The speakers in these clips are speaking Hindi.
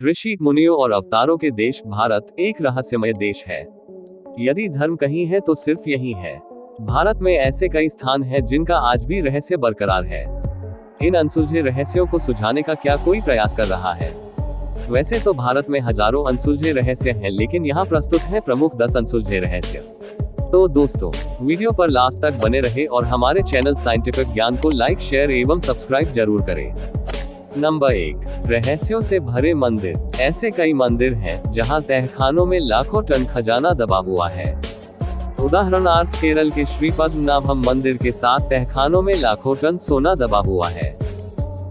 ऋषि मुनियों और अवतारों के देश भारत एक रहस्यमय देश है। यदि धर्म कहीं है तो सिर्फ यही है। भारत में ऐसे कई स्थान हैं जिनका आज भी रहस्य बरकरार है। इन अनसुलझे रहस्यों को सुलझाने का क्या कोई प्रयास कर रहा है? वैसे तो भारत में हजारों अनसुलझे रहस्य हैं, लेकिन यहाँ प्रस्तुत है प्रमुख 10 अनसुलझे रहस्य। तो दोस्तों, वीडियो पर लास्ट तक बने रहे और हमारे चैनल साइंटिफिक ज्ञान को लाइक, शेयर एवं सब्सक्राइब जरूर करें। नंबर 1, रहस्यों से भरे मंदिर। ऐसे कई मंदिर हैं जहां तहखानों में लाखों टन खजाना दबा हुआ है। उदाहरणार्थ केरल के श्री पद्मनाभम मंदिर के 7 तहखानों में लाखों टन सोना दबा हुआ है।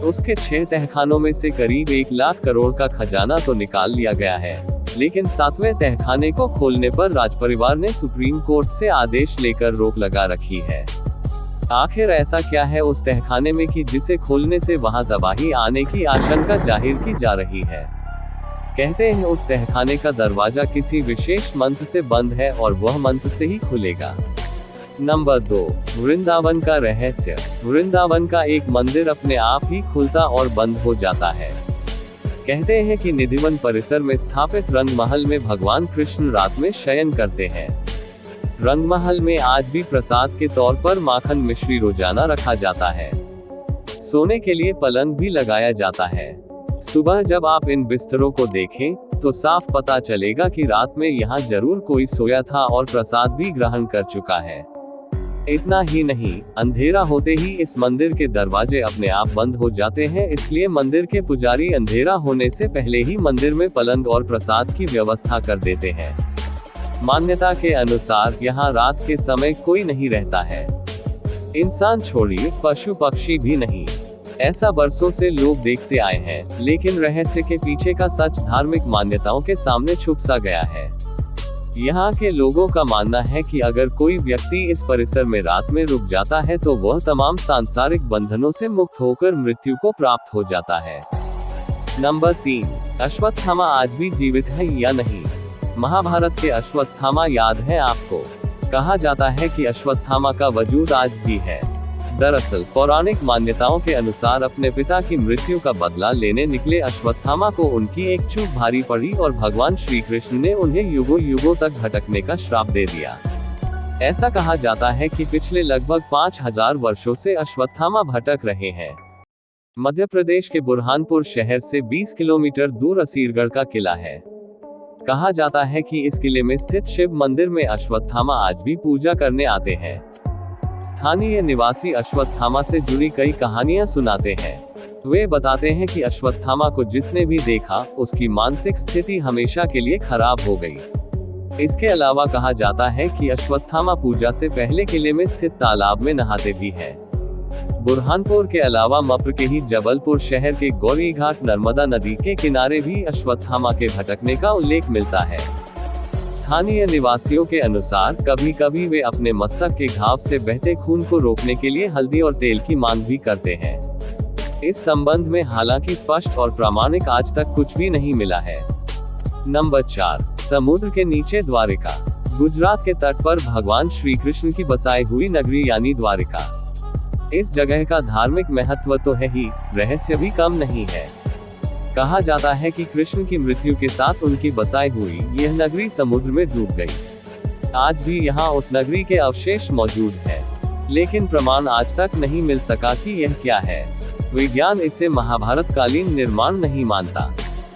उसके 6 तहखानों में से करीब 1 लाख करोड़ का खजाना तो निकाल लिया गया है, लेकिन 7वें तहखाने को खोलने पर राजपरिवार ने सुप्रीम कोर्ट से आदेश लेकर रोक लगा रखी है। आखिर ऐसा क्या है उस तहखाने में कि जिसे खोलने से वहां तबाही आने की आशंका जाहिर की जा रही है? कहते हैं उस तहखाने का दरवाजा किसी विशेष मंत्र से बंद है और वह मंत्र से ही खुलेगा। नंबर 2, वृंदावन का रहस्य। वृंदावन का एक मंदिर अपने आप ही खुलता और बंद हो जाता है। कहते हैं कि निधिवन परिसर में स्थापित रंग महल में भगवान कृष्ण रात में शयन करते हैं। रंगमहल में आज भी प्रसाद के तौर पर माखन मिश्री रोजाना रखा जाता है। सोने के लिए पलंग भी लगाया जाता है। सुबह जब आप इन बिस्तरों को देखें तो साफ पता चलेगा कि रात में यहाँ जरूर कोई सोया था और प्रसाद भी ग्रहण कर चुका है। इतना ही नहीं, अंधेरा होते ही इस मंदिर के दरवाजे अपने आप बंद हो जाते हैं, इसलिए मंदिर के पुजारी अंधेरा होने से पहले ही मंदिर में पलंग और प्रसाद की व्यवस्था कर देते हैं। मान्यता के अनुसार यहाँ रात के समय कोई नहीं रहता है। इंसान छोड़िए, पशु पक्षी भी नहीं। ऐसा बरसों से लोग देखते आए हैं, लेकिन रहस्य के पीछे का सच धार्मिक मान्यताओं के सामने छुप सा गया है। यहाँ के लोगों का मानना है कि अगर कोई व्यक्ति इस परिसर में रात में रुक जाता है तो वह तमाम सांसारिक बंधनों से मुक्त होकर मृत्यु को प्राप्त हो जाता है। नंबर 3, अश्वत्थामा आज भी जीवित है या नहीं? महाभारत के अश्वत्थामा याद है आपको? कहा जाता है कि अश्वत्थामा का वजूद आज भी है। दरअसल पौराणिक मान्यताओं के अनुसार अपने पिता की मृत्यु का बदला लेने निकले अश्वत्थामा को उनकी एक चूक भारी पड़ी और भगवान श्री कृष्ण ने उन्हें युगों युगों तक भटकने का श्राप दे दिया। ऐसा कहा जाता है कि पिछले लगभग 5000 वर्षों से अश्वत्थामा भटक रहे हैं। मध्य प्रदेश के बुरहानपुर शहर से 20 किलोमीटर दूर असीरगढ़ का किला है। कहा जाता है कि इस किले में स्थित शिव मंदिर में अश्वत्थामा आज भी पूजा करने आते हैं। स्थानीय निवासी अश्वत्थामा से जुड़ी कई कहानियां सुनाते हैं। वे बताते हैं कि अश्वत्थामा को जिसने भी देखा उसकी मानसिक स्थिति हमेशा के लिए खराब हो गई। इसके अलावा कहा जाता है कि अश्वत्थामा पूजा से पहले किले में स्थित तालाब में नहाते भी हैं। बुरहानपुर के अलावा मप्र के ही जबलपुर शहर के गौरी घाट नर्मदा नदी के किनारे भी अश्वत्थामा के भटकने का उल्लेख मिलता है। स्थानीय निवासियों के अनुसार कभी कभी वे अपने मस्तक के घाव से बहते खून को रोकने के लिए हल्दी और तेल की मांग भी करते हैं। इस संबंध में हालांकि स्पष्ट और प्रामाणिक आज तक कुछ भी नहीं मिला है। नंबर 4, समुद्र के नीचे द्वारिका। गुजरात के तट पर भगवान श्री कृष्ण की बसाई हुई नगरी यानी द्वारिका। इस जगह का धार्मिक महत्व तो है ही, रहस्य भी कम नहीं है। कहा जाता है कि कृष्ण की मृत्यु के साथ उनकी बसाई हुई यह नगरी समुद्र में डूब गई। आज भी यहाँ उस नगरी के अवशेष मौजूद हैं, लेकिन प्रमाण आज तक नहीं मिल सका कि यह क्या है। विज्ञान इसे महाभारत कालीन निर्माण नहीं मानता।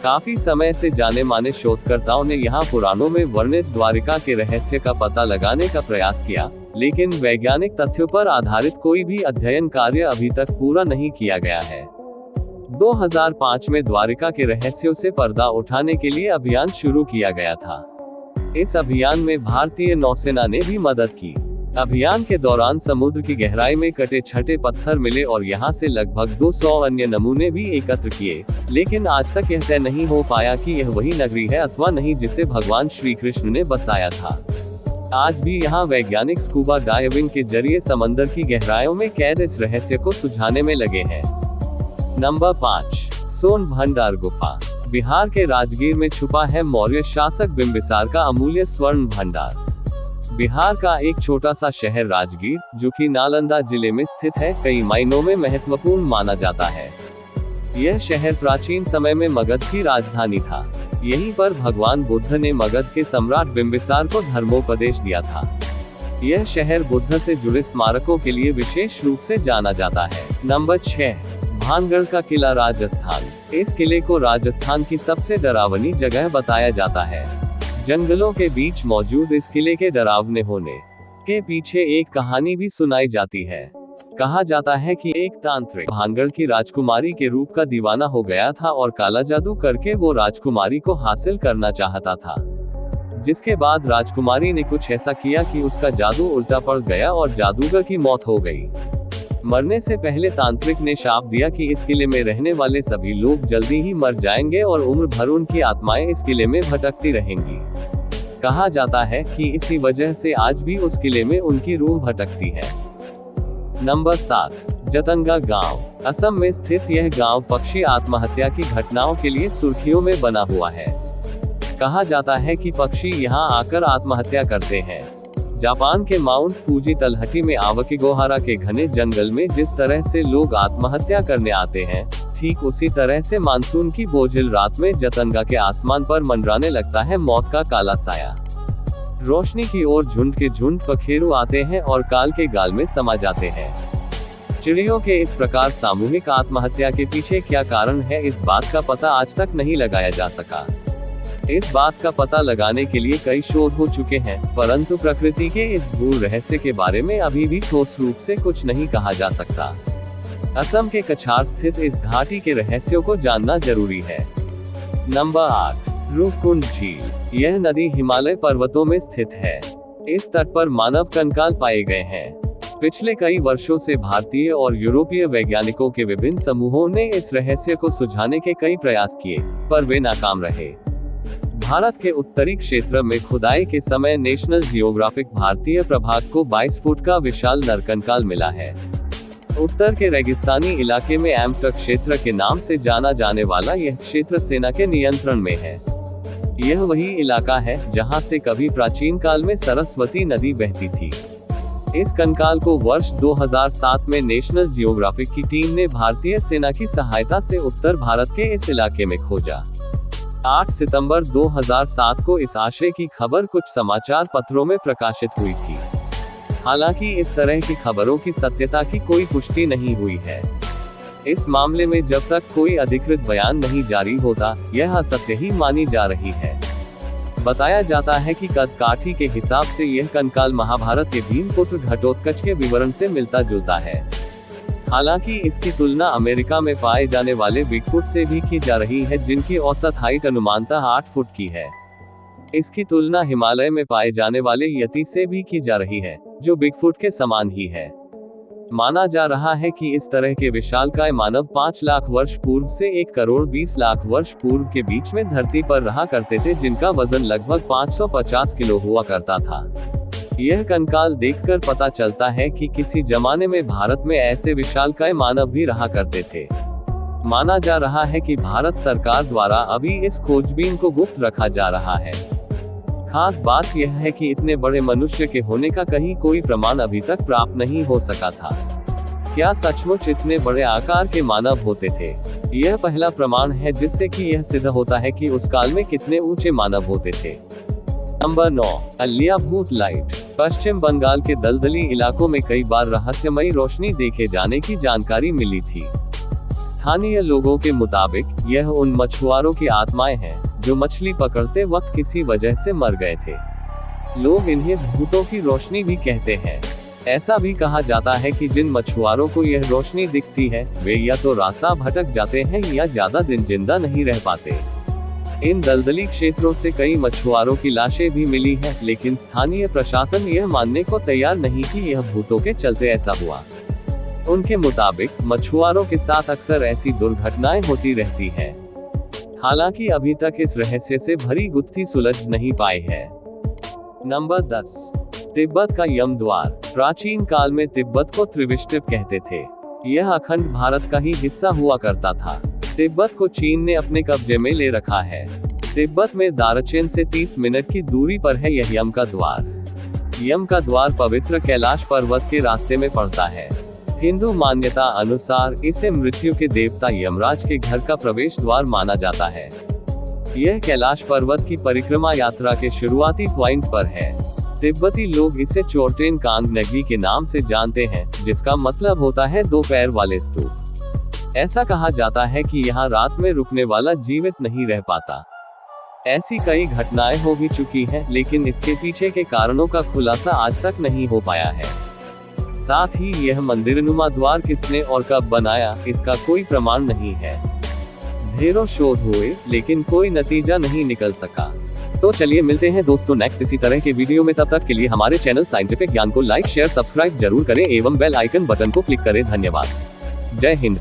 काफी समय से जाने माने शोधकर्ताओं ने यहाँ पुराणों में वर्णित द्वारिका के रहस्य का पता लगाने का प्रयास किया, लेकिन वैज्ञानिक तथ्यों पर आधारित कोई भी अध्ययन कार्य अभी तक पूरा नहीं किया गया है। 2005 में द्वारिका के रहस्यों से पर्दा उठाने के लिए अभियान शुरू किया गया था। इस अभियान में भारतीय नौसेना ने भी मदद की। अभियान के दौरान समुद्र की गहराई में कटे छठे पत्थर मिले और यहां से लगभग 200 अन्य नमूने भी एकत्र किए, लेकिन आज तक यह तय नहीं हो पाया कि यह वही नगरी है अथवा नहीं जिसे भगवान श्री कृष्ण ने बसाया था। आज भी यहाँ वैज्ञानिक स्कूबा डाइविंग के जरिए समंदर की गहराइयों में कैद इस रहस्य को सुलझाने में लगे हैं। नंबर 5, सोन भंडार गुफा। बिहार के राजगीर में छुपा है मौर्य शासक बिंबिसार का अमूल्य स्वर्ण भंडार। बिहार का एक छोटा सा शहर राजगीर, जो कि नालंदा जिले में स्थित है, कई मायनों में महत्वपूर्ण माना जाता है। यह शहर प्राचीन समय में मगध की राजधानी था। यहीं पर भगवान बुद्ध ने मगध के सम्राट बिंबिसार को धर्मोपदेश दिया था। यह शहर बुद्ध से जुड़े स्मारकों के लिए विशेष रूप से जाना जाता है। नंबर 6, भानगढ़ का किला, राजस्थान। इस किले को राजस्थान की सबसे डरावनी जगह बताया जाता है। जंगलों के बीच मौजूद इस किले के डरावने होने के पीछे एक कहानी भी सुनाई जाती है। कहा जाता है कि एक तांत्रिक भानगढ़ की राजकुमारी के रूप का दीवाना हो गया था और काला जादू करके वो राजकुमारी को हासिल करना चाहता था, जिसके बाद राजकुमारी ने कुछ ऐसा किया कि उसका जादू उल्टा पड़ गया और जादूगर की मौत हो गई। मरने से पहले तांत्रिक ने शाप दिया कि इस किले में रहने वाले सभी लोग जल्दी ही मर जाएंगे और उम्र भर उनकी आत्माएं इस किले में भटकती रहेंगी। कहा जाता है कि इसी वजह से आज भी उस किले में उनकी रूह भटकती है। नंबर 7, जतंगा गांव। असम में स्थित यह गांव पक्षी आत्महत्या की घटनाओं के लिए सुर्खियों में बना हुआ है। कहा जाता है कि पक्षी यहां आकर आत्महत्या करते हैं। जापान के माउंट फूजी तलहटी में आवकीगोहारा के घने जंगल में जिस तरह से लोग आत्महत्या करने आते हैं, ठीक उसी तरह से मानसून की बोझिल रात में जतंगा के आसमान पर मंडराने लगता है मौत का काला साया। रोशनी की ओर झुंड के झुंड पखेरु आते हैं और काल के गाल में समा जाते हैं। चिड़ियों के इस प्रकार सामूहिक आत्महत्या के पीछे क्या कारण है, इस बात का पता आज तक नहीं लगाया जा सका। इस बात का पता लगाने के लिए कई शोध हो चुके हैं, परंतु प्रकृति के इस गूढ़ रहस्य के बारे में अभी भी ठोस रूप से कुछ नहीं कहा जा सकता। असम के कछार स्थित इस घाटी के रहस्यों को जानना जरूरी है। नंबर 8, रूपकुंड झील। यह नदी हिमालय पर्वतों में स्थित है। इस तट पर मानव कंकाल पाए गए हैं। पिछले कई वर्षों से भारतीय और यूरोपीय वैज्ञानिकों के विभिन्न समूहों ने इस रहस्य को सुझाने के कई प्रयास किए, पर वे नाकाम रहे। भारत के उत्तरी क्षेत्र में खुदाई के समय नेशनल जियोग्राफिक भारतीय प्रभाग को 22 फुट का विशाल नरकंकाल मिला है। उत्तर के रेगिस्तानी इलाके में एम्पटक क्षेत्र के नाम से जाना जाने वाला यह क्षेत्र सेना के नियंत्रण में है। यह वही इलाका है जहां से कभी प्राचीन काल में सरस्वती नदी बहती थी। इस कंकाल को वर्ष 2007 में नेशनल जियोग्राफिक की टीम ने भारतीय सेना की सहायता से उत्तर भारत के इस इलाके में खोजा। 8 सितंबर 2007 को इस आशय की खबर कुछ समाचार पत्रों में प्रकाशित हुई थी। हालांकि इस तरह की खबरों की सत्यता की कोई पुष्टि नहीं हुई है। इस मामले में जब तक कोई अधिकृत बयान नहीं जारी होता, यह असत्य ही मानी जा रही है। बताया जाता है कि कद काठी के हिसाब से यह कंकाल महाभारत के भीमपुत्र घटोत्कच के विवरण से मिलता जुलता है। हालांकि इसकी तुलना अमेरिका में पाए जाने वाले बिगफुट से भी की जा रही है, जिनकी औसत हाइट अनुमानतः 8 फुट की है। इसकी तुलना हिमालय में पाए जाने वाले यति से भी की जा रही है, जो बिगफुट के समान ही है। माना जा रहा है कि इस तरह के विशालकाय मानव 5 लाख वर्ष पूर्व से 1 करोड़ 20 लाख वर्ष पूर्व के बीच में धरती पर रहा करते थे, जिनका वजन लगभग 550 किलो हुआ करता था। यह कंकाल देखकर पता चलता है कि किसी जमाने में भारत में ऐसे विशालकाय मानव भी रहा करते थे। माना जा रहा है कि भारत सरकार द्वारा अभी इस खोजबीन को गुप्त रखा जा रहा है। खास बात यह है कि इतने बड़े मनुष्य के होने का कहीं कोई प्रमाण अभी तक प्राप्त नहीं हो सका था। क्या सचमुच इतने बड़े आकार के मानव होते थे? यह पहला प्रमाण है जिससे कि यह सिद्ध होता है कि उस काल में कितने ऊंचे मानव होते थे। नंबर 9, अलियाभूत लाइट। पश्चिम बंगाल के दलदली इलाकों में कई बार रहस्यमयी रोशनी देखे जाने की जानकारी मिली थी। स्थानीय लोगों के मुताबिक यह उन मछुआरों की आत्माएं हैं जो मछली पकड़ते वक्त किसी वजह से मर गए थे। लोग इन्हें भूतों की रोशनी भी कहते हैं। ऐसा भी कहा जाता है कि जिन मछुआरों को यह रोशनी दिखती है, वे या तो रास्ता भटक जाते हैं या ज्यादा दिन जिंदा नहीं रह पाते। इन दलदली क्षेत्रों से कई मछुआरों की लाशें भी मिली हैं, लेकिन स्थानीय प्रशासन यह मानने को तैयार नहीं कि यह भूतों के चलते ऐसा हुआ। उनके मुताबिक मछुआरों के साथ अक्सर ऐसी दुर्घटनाएं होती रहती हैं। हालांकि अभी तक इस रहस्य से भरी गुत्थी सुलझ नहीं पाई है। नंबर 10, तिब्बत का यम द्वार। प्राचीन काल में तिब्बत को त्रिविष्टिप कहते थे। यह अखंड भारत का ही हिस्सा हुआ करता था। तिब्बत को चीन ने अपने कब्जे में ले रखा है। तिब्बत में दारचेन से 30 मिनट की दूरी पर है यह यम का द्वार। यम का द्वार पवित्र कैलाश पर्वत के रास्ते में पड़ता है। हिंदू मान्यता अनुसार इसे मृत्यु के देवता यमराज के घर का प्रवेश द्वार माना जाता है। यह कैलाश पर्वत की परिक्रमा यात्रा के शुरुआती पॉइंट पर है। तिब्बती लोग इसे चोर्टेन कांग नगी के नाम से जानते हैं, जिसका मतलब होता है 2 पैर वाले स्तूप। ऐसा कहा जाता है कि यहाँ रात में रुकने वाला जीवित नहीं रह पाता। ऐसी कई घटनाएं हो भी चुकी हैं, लेकिन इसके पीछे के कारणों का खुलासा आज तक नहीं हो पाया है। साथ ही यह मंदिरनुमा द्वार किसने और कब बनाया, इसका कोई प्रमाण नहीं है। ढेरों शोध हुए, लेकिन कोई नतीजा नहीं निकल सका। तो चलिए मिलते हैं दोस्तों नेक्स्ट इसी तरह के वीडियो में। तब तक के लिए हमारे चैनल साइंटिफिक ज्ञान को लाइक शेयर सब्सक्राइब जरूर करें एवं बेल आइकन बटन को क्लिक करें। धन्यवाद। जय हिंद।